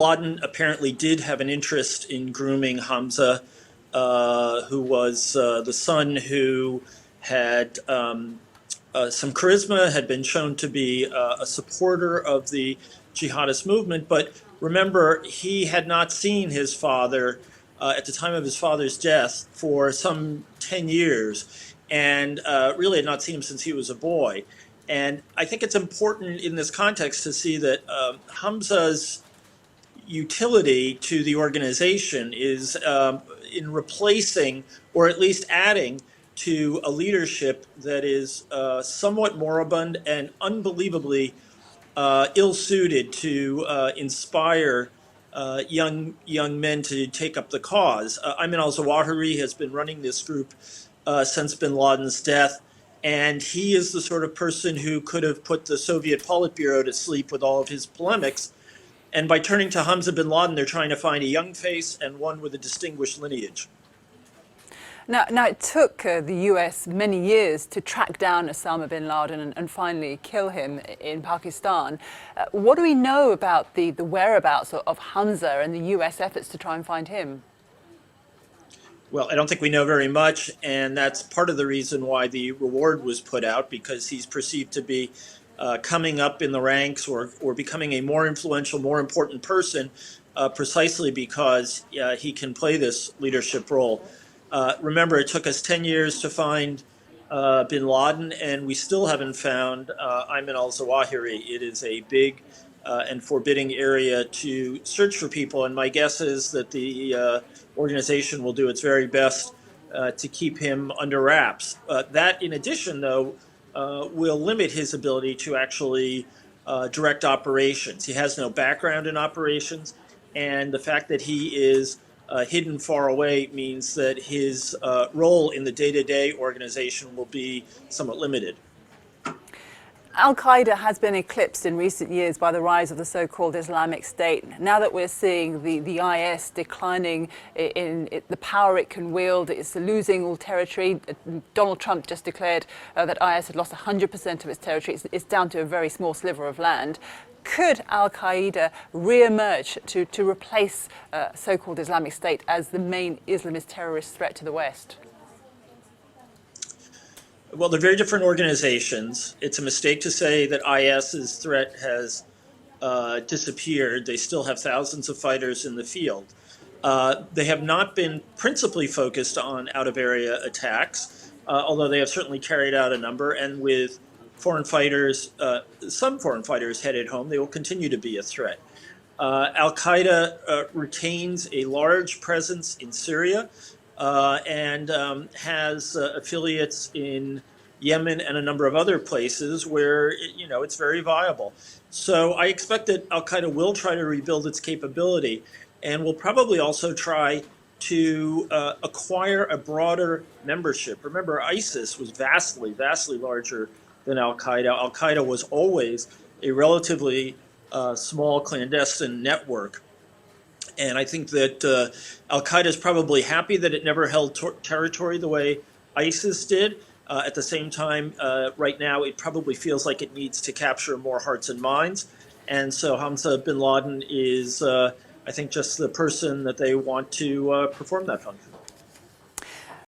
Laden apparently did have an interest in grooming Hamza, who was the son who had some charisma, had been shown to be a supporter of the jihadist movement. But remember, he had not seen his father at the time of his father's death for some 10 years, and really had not seen him since he was a boy. And I think it's important in this context to see that Hamza's utility to the organization is in replacing, or at least adding, to a leadership that is somewhat moribund and unbelievably ill-suited to inspire young men to take up the cause. Ayman al-Zawahiri has been running this group since bin Laden's death, and he is the sort of person who could have put the Soviet Politburo to sleep with all of his polemics. And by turning to Hamza bin Laden, they're trying to find a young face and one with a distinguished lineage. Now it took the US many years to track down Osama bin Laden and finally kill him in Pakistan. What do we know about the whereabouts of Hamza and the US efforts to try and find him? Well, I don't think we know very much, and that's part of the reason why the reward was put out, because he's perceived to be coming up in the ranks or becoming a more influential, more important person, precisely because he can play this leadership role. Remember, it took us 10 years to find bin Laden, and we still haven't found Ayman al-Zawahiri. It is a big and forbidding area to search for people, and my guess is that the organization will do its very best to keep him under wraps. That, in addition, though, will limit his ability to actually direct operations. He has no background in operations, and the fact that he is hidden far away means that his role in the day-to-day organization will be somewhat limited. Al-Qaeda has been eclipsed in recent years by the rise of the so-called Islamic State. Now that we're seeing the IS declining in the power it can wield, it's losing all territory. Donald Trump just declared that IS had lost 100% of its territory. It's down to a very small sliver of land. Could Al-Qaeda re-emerge to replace so-called Islamic State as the main Islamist terrorist threat to the West? Well, they're very different organizations. It's a mistake to say that IS's threat has disappeared. They still have thousands of fighters in the field. They have not been principally focused on out-of-area attacks, although they have certainly carried out a number. And with foreign fighters, some foreign fighters headed home, they will continue to be a threat. Al-Qaeda retains a large presence in Syria. And has affiliates in Yemen and a number of other places where it's very viable. So I expect that Al-Qaeda will try to rebuild its capability, and will probably also try to acquire a broader membership. Remember, ISIS was vastly larger than Al-Qaeda. Al-Qaeda was always a relatively small clandestine network. And I think that Al-Qaeda is probably happy that it never held territory the way ISIS did. At the same time, right now, it probably feels like it needs to capture more hearts and minds. And so Hamza bin Laden is, I think, just the person that they want to perform that function.